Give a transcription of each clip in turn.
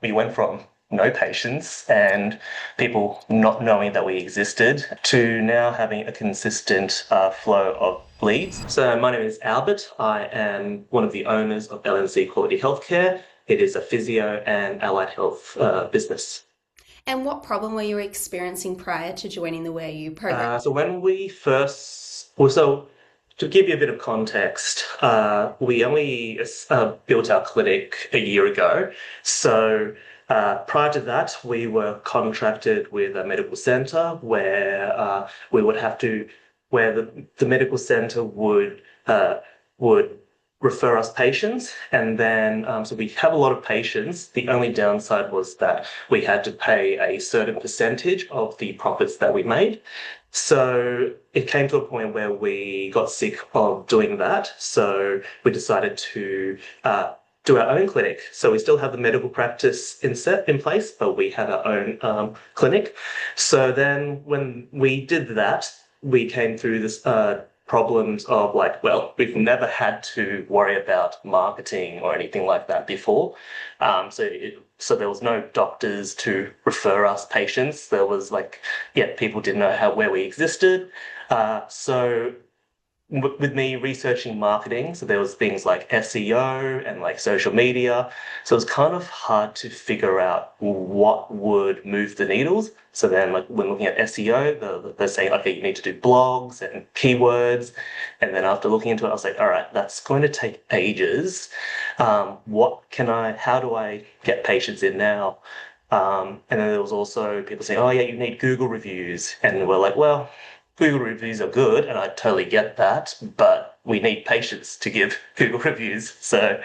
we went from no patients and people not knowing that we existed to now having a consistent flow of leads. So my name is Albert. I am one of the owners of LNC Quality Healthcare. It is a physio and allied health business. And what problem were you experiencing prior to joining the Where You program? So when we first, well, so to give you a bit of context, we only built our clinic a year ago. So prior to that, we were contracted with a medical center where we would have to, where the medical center would refer us patients, and then so we have a lot of patients. The only downside was that we had to pay a certain percentage of the profits that we made. So it came to a point where we got sick of doing that. So we decided to do our own clinic. So we still have the medical practice in place, but we had our own clinic. So then when we did that, we came through this problems of like, well, we've never had to worry about marketing or anything like that before. So there was no doctors to refer us patients. There was like, yeah, people didn't know where we existed. So with me researching marketing, so there was things like SEO and like social media. So it was kind of hard to figure out what would move the needles. So then like when looking at SEO, they're saying, okay, you need to do blogs and keywords. And then after looking into it, I was like, all right, that's going to take ages. How do I get patients in now? And then there was also people saying, oh yeah, you need Google reviews. And we're like, well, Google reviews are good, and I totally get that, but we need patience to give Google reviews. So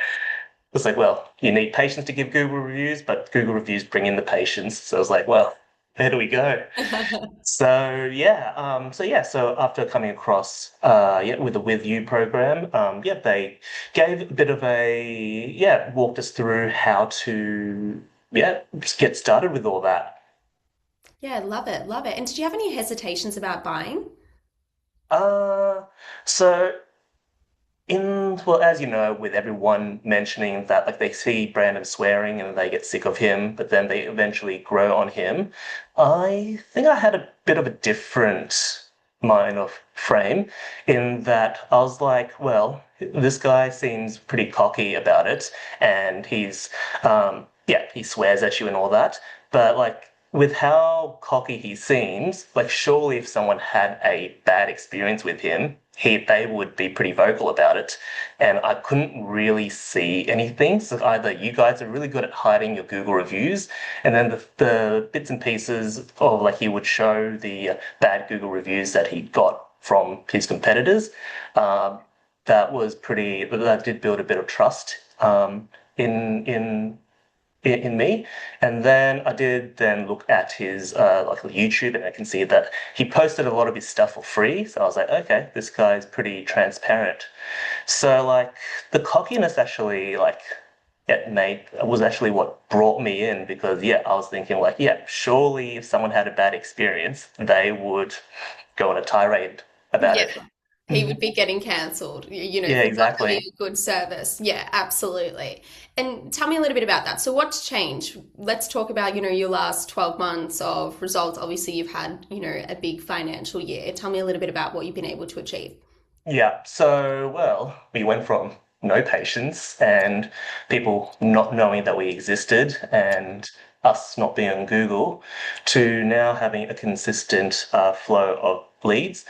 it's like, well, you need patience to give Google reviews, but Google reviews bring in the patience. So I was like, well, where do we go? So after coming across with the With You program, they gave a bit of walked us through how to just get started with all that. Yeah, love it, love it. And did you have any hesitations about buying? Uh so as you know, with everyone mentioning that, like they see Brandon swearing and they get sick of him, but then they eventually grow on him. I think I had a bit of a different mind of frame in that I was like, well, this guy seems pretty cocky about it, and he swears at you and all that, but like with how cocky he seems, like surely if someone had a bad experience with him, they would be pretty vocal about it. And I couldn't really see anything. So either you guys are really good at hiding your Google reviews, and then the bits and pieces of like he would show the bad Google reviews that he got from his competitors. Um, that did build a bit of trust in me. And then I did then look at his like YouTube, and I can see that he posted a lot of his stuff for free. So I was like, okay, this guy's pretty transparent. So like the cockiness actually like it made was actually what brought me in, because I was thinking like, yeah, surely if someone had a bad experience, they would go on a tirade about Yeah. it. He would be getting cancelled, Yeah, for not having exactly. a good service. Yeah, absolutely. And tell me a little bit about that. So what's changed? Let's talk about, your last 12 months of results. Obviously, you've had, a big financial year. Tell me a little bit about what you've been able to achieve. Yeah, so, well, we went from no patients and people not knowing that we existed and us not being on Google to now having a consistent flow of leads.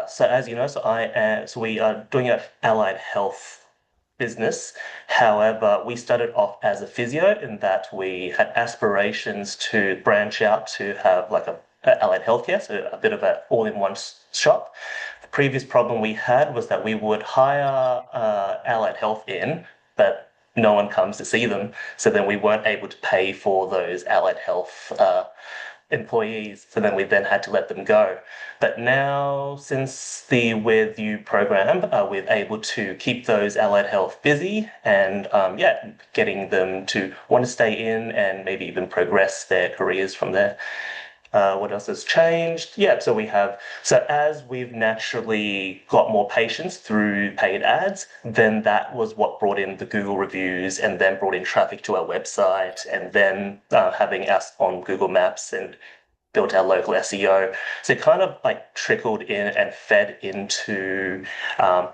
So, as you know, so we are doing an allied health business. However, we started off as a physio in that we had aspirations to branch out to have like a allied healthcare, so a bit of an all-in-one shop. The previous problem we had was that we would hire allied health in, but no one comes to see them. So then we weren't able to pay for those allied health employees. So then we then had to let them go. But now, since the With You program, we're able to keep those allied health busy and getting them to want to stay in and maybe even progress their careers from there. What else has changed? Yeah, so as we've naturally got more patients through paid ads, then that was what brought in the Google reviews and then brought in traffic to our website and then having us on Google Maps and built our local SEO. So it kind of like trickled in and fed into um,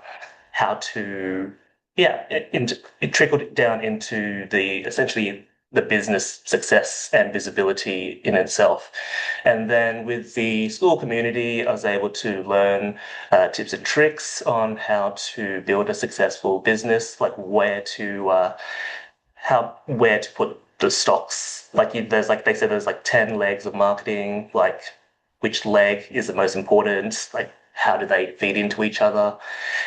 how to, yeah, it trickled down into the essentially the business success and visibility in itself. And then with the school community, I was able to learn tips and tricks on how to build a successful business, like where to put the stocks. There's like they said, there's like 10 legs of marketing, like which leg is the most important, like how do they feed into each other?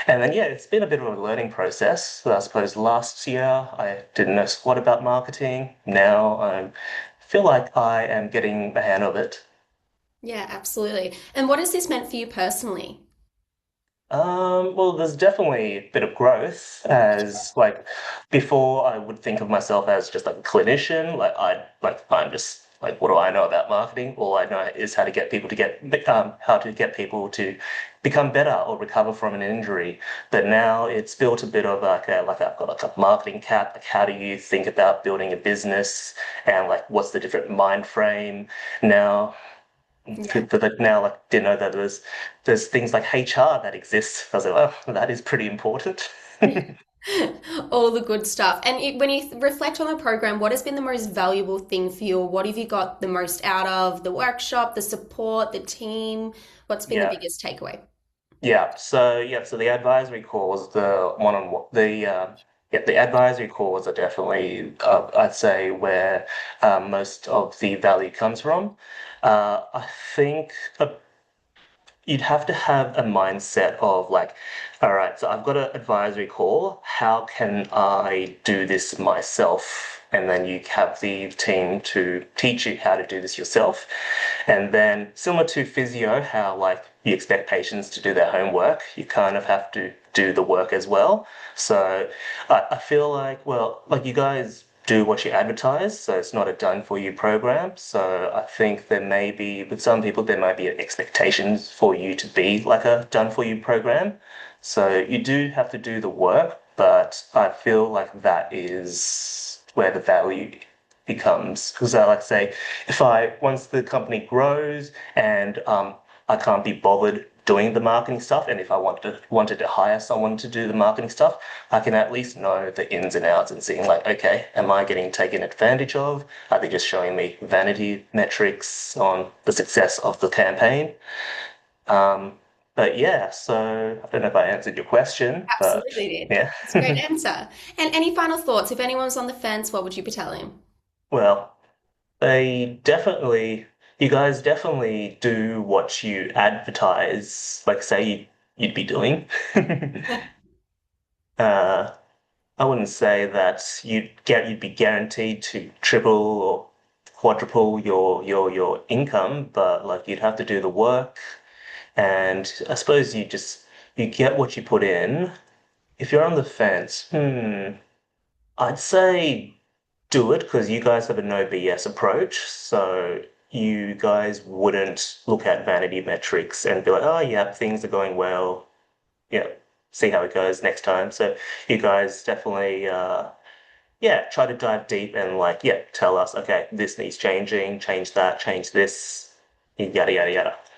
And then, yeah, it's been a bit of a learning process. So I suppose last year I didn't know squat about marketing. Now I feel like I am getting the hang of it. Yeah, absolutely. And what has this meant for you personally? Well, there's definitely a bit of growth as like before I would think of myself as just like a clinician. I'm just like, what do I know about marketing? All I know is how to get people to become better or recover from an injury. But now it's built a bit of like I've got like a marketing cap. Like how do you think about building a business and like what's the different mind frame now? Yeah. But like now, like didn't know that there's things like HR that exist. I was like, well, that is pretty important. All the good stuff. And when you reflect on the program, what has been the most valuable thing for you? Or what have you got the most out of the workshop, the support, the team? What's been the Yeah, biggest takeaway? so the advisory calls, the one on the yeah, the advisory calls are definitely I'd say where most of the value comes from. I think you'd have to have a mindset of like, all right, so I've got an advisory call. How can I do this myself? And then you have the team to teach you how to do this yourself. And then similar to physio, how like you expect patients to do their homework, you kind of have to do the work as well. So I feel like, well, like you guys do what you advertise, so it's not a done for you program. So I think there may be, with some people, there might be expectations for you to be like a done for you program. So you do have to do the work, but I feel like that is where the value becomes. Because I like to say, if I, once the company grows and I can't be bothered doing the marketing stuff, and if I wanted to hire someone to do the marketing stuff, I can at least know the ins and outs and seeing like, okay, am I getting taken advantage of? Are they just showing me vanity metrics on the success of the campaign? Um, but yeah, so I don't know if I answered your question, but Absolutely did. yeah. It's a great answer. And any final thoughts? If anyone was on the fence, what would you be telling him? Well, you guys definitely do what you advertise, like say you'd be doing. Uh, I wouldn't say that you'd be guaranteed to triple or quadruple your income, but like you'd have to do the work, and I suppose you get what you put in. If you're on the fence, I'd say do it because you guys have a no BS approach. So you guys wouldn't look at vanity metrics and be like, oh, yeah, things are going well. Yeah, see how it goes next time. So you guys definitely, yeah, try to dive deep and like, yeah, tell us, okay, this needs changing, change that, change this, yada, yada, yada.